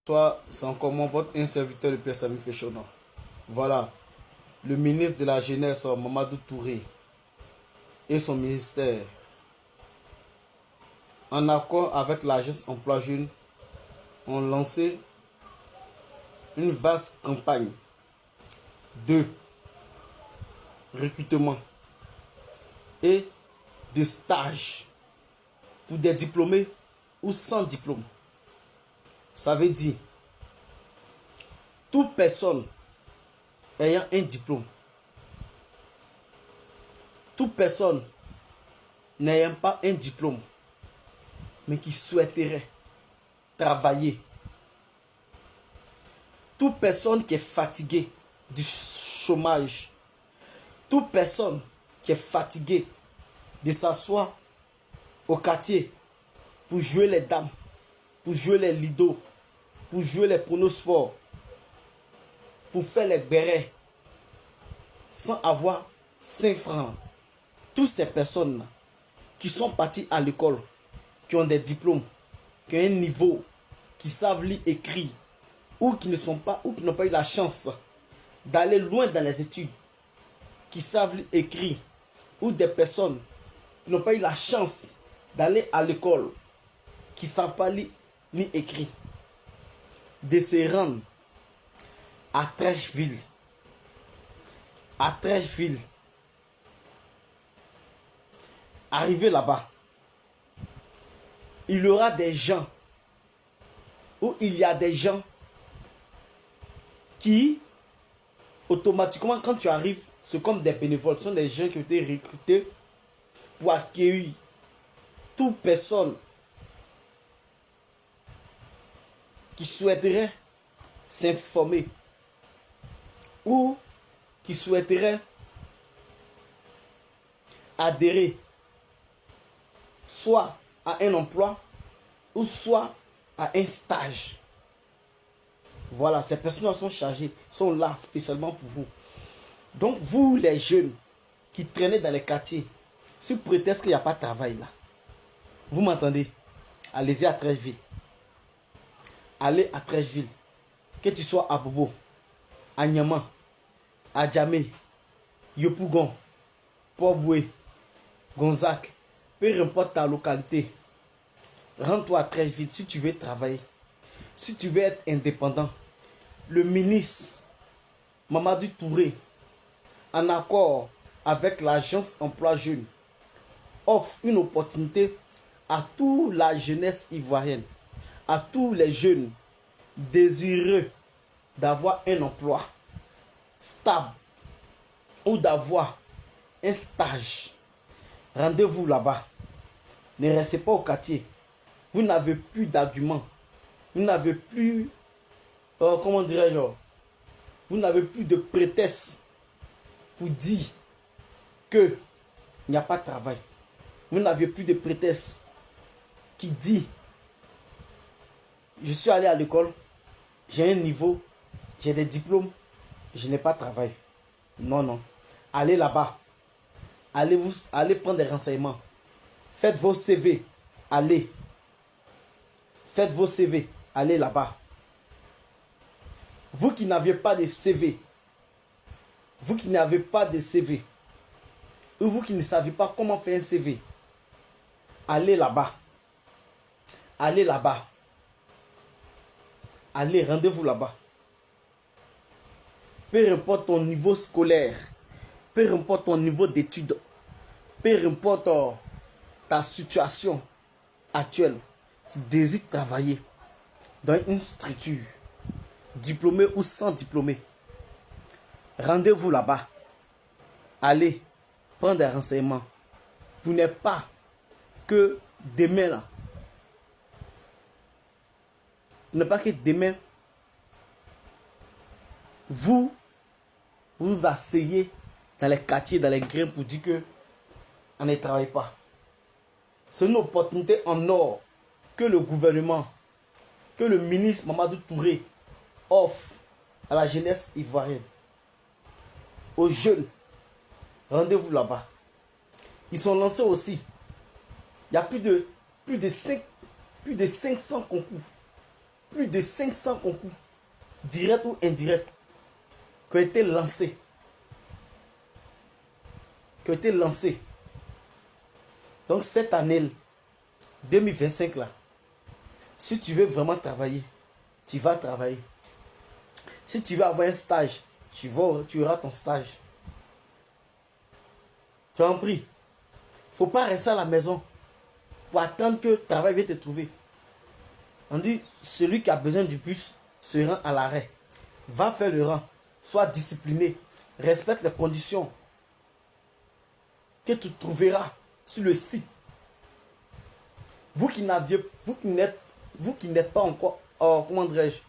Toi, c'est encore moi, votre un serviteur de Pierre Sami Féchonor. Voilà, le ministre de la Jeunesse, Mamadou Touré, et son ministère, en accord avec l'agence Emploi Jeune, ont lancé une vaste campagne de recrutement et de stage pour des diplômés ou sans diplôme. Ça veut dire toute personne ayant un diplôme, toute personne n'ayant pas un diplôme, mais qui souhaiterait travailler, toute personne qui est fatiguée du chômage, toute personne qui est fatiguée de s'asseoir au quartier pour jouer les dames, pour jouer les lidos, pour jouer les pronosports, pour faire les bérets, sans avoir 5 francs. Toutes ces personnes qui sont parties à l'école, qui ont des diplômes, qui ont un niveau, qui savent lire, écrire, ou qui ne sont pas, ou qui n'ont pas eu la chance d'aller loin dans les études, qui savent lire, écrire, ou des personnes qui n'ont pas eu la chance d'aller à l'école, qui ne savent pas lire ni écrire, de se rendre à Trècheville. À Trècheville. Arrivé là-bas, il y aura des gens, ou il y a des gens qui, automatiquement, quand tu arrives, c'est comme des bénévoles. Ce sont des gens qui ont été recrutés pour accueillir toute personne qui souhaiterait s'informer ou qui souhaiterait adhérer soit à un emploi ou soit à un stage. Voilà, ces personnes sont chargées, sont là spécialement pour vous. Donc vous les jeunes qui traînez dans les quartiers, sous prétexte qu'il n'y a pas de travail là, vous m'entendez? Allez-y à Trècheville. Allez à Trècheville. Que tu sois à Bobo, à Niama, à Djamé, Yopougon, Port-Boué, Gonzac, peu importe ta localité, rends-toi à Trècheville si tu veux travailler, si tu veux être indépendant. Le ministre Mamadou Touré, en accord avec l'agence Emploi Jeune, offre une opportunité à toute la jeunesse ivoirienne, à tous les jeunes désireux d'avoir un emploi stable ou d'avoir un stage. Rendez-vous là-bas. Ne restez pas au quartier. Vous n'avez plus d'arguments. Vous n'avez plus, comment dirais-je, vous n'avez plus de prétexte pour dire qu'il n'y a pas de travail. Vous n'avez plus de prétexte qui dit je suis allé à l'école, j'ai un niveau, j'ai des diplômes, je n'ai pas de travail. Non, non. Allez là-bas. Allez prendre des renseignements. Faites vos CV. Allez. Faites vos CV. Allez là-bas. Vous qui n'avez pas de CV, vous qui n'avez pas de CV, ou vous qui ne savez pas comment faire un CV, allez là-bas. Allez là-bas. Allez, rendez-vous là-bas. Peu importe ton niveau scolaire, peu importe ton niveau d'études, peu importe ta situation actuelle, tu désires travailler dans une structure, diplômé ou sans diplômé, rendez-vous là-bas. Allez prendre des renseignements. Vous n'êtes pas que demain là. Vous n'êtes pas que demain, vous asseyez dans les quartiers, dans les grains pour dire que on ne travaille pas. C'est une opportunité en or que le gouvernement, que le ministre Mamadou Touré offre à la jeunesse ivoirienne, aux jeunes. Rendez-vous là-bas. Ils sont lancés aussi. Il y a plus de 500 concours plus de 500 concours, directs ou indirects, qui ont été lancés. Donc cette année 2025 là, si tu veux vraiment travailler, tu vas travailler. Si tu veux avoir un stage, tu auras ton stage. Tu as compris? Il ne faut pas rester à la maison pour attendre que le travail vienne te trouver. On dit, celui qui a besoin du bus se rend à l'arrêt. Va faire le rang. Sois discipliné. Respecte les conditions que tu trouveras sur le site. Vous qui n'êtes pas encore, comment dirais-je,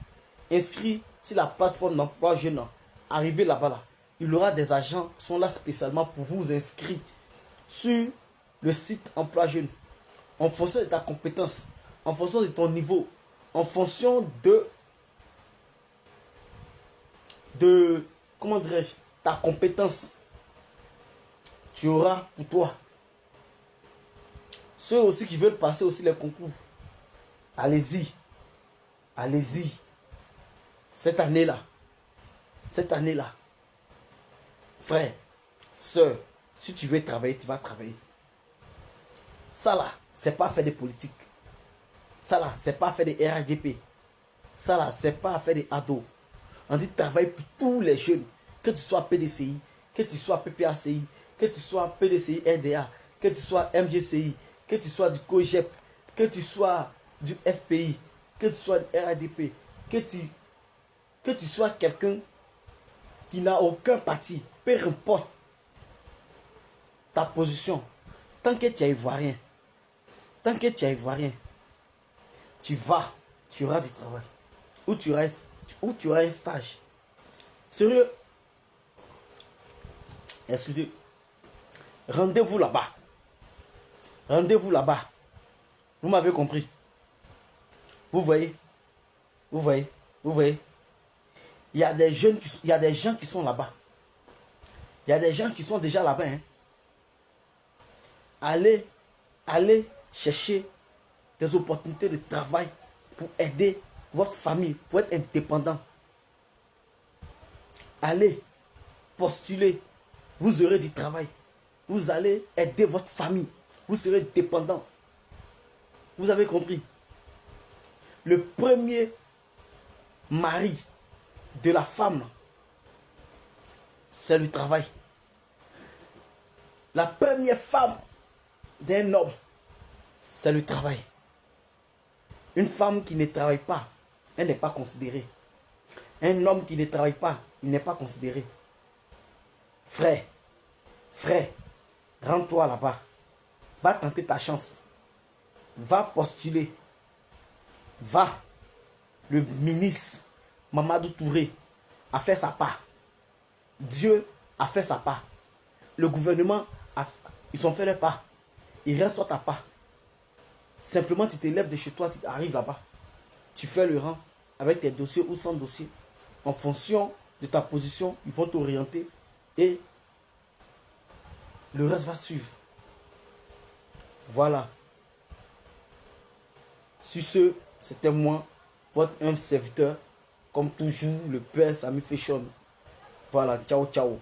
inscrit sur la plateforme d'emploi jeune, arrivez là-bas, là. Il y aura des agents qui sont là spécialement pour vous inscrire sur le site emploi jeune. En fonction de ta compétence, en fonction de ton niveau, en fonction de comment dirais-je, ta compétence, tu auras pour toi. Ceux aussi qui veulent passer aussi les concours, allez-y. Allez-y. Cette année-là, frère, soeur, si tu veux travailler, tu vas travailler. Ça là, c'est pas faire des politiques. Ça là, c'est pas faire des RHDP. Ça là, c'est pas faire des ados. On dit travail pour tous les jeunes. Que tu sois PDCI, que tu sois PPACI, que tu sois PDCI RDA, que tu sois MGCI, que tu sois du COGEP, que tu sois du FPI, que tu sois du RADP, que tu sois quelqu'un qui n'a aucun parti, peu importe ta position, tant que tu es ivoirien, tu auras du travail, ou tu auras un stage. Sérieux, excusez, rendez-vous là-bas. Vous m'avez compris? Vous voyez? Il y a des gens qui sont là-bas. Il y a des gens qui sont déjà là-bas. Hein. Allez chercher des opportunités de travail pour aider votre famille, pour être indépendant. Allez postuler. Vous aurez du travail. Vous allez aider votre famille. Vous serez dépendant. Vous avez compris? Le premier mari de la femme, c'est le travail. La première femme d'un homme, c'est le travail. Une femme qui ne travaille pas, elle n'est pas considérée. Un homme qui ne travaille pas, il n'est pas considéré. Frère, rends-toi là-bas. Va tenter ta chance. Va postuler. Va. Le ministre Mamadou Touré a fait sa part. Dieu a fait sa part. Le gouvernement, ils ont fait leur part. Il reste toi ta part. Simplement, tu te lèves de chez toi, tu arrives là-bas. Tu fais le rang avec tes dossiers ou sans dossier. En fonction de ta position, ils vont t'orienter et le reste va suivre. Voilà. Sur ce, c'était moi, votre humble serviteur, comme toujours, le Père Sami Fashion. Voilà, ciao, ciao.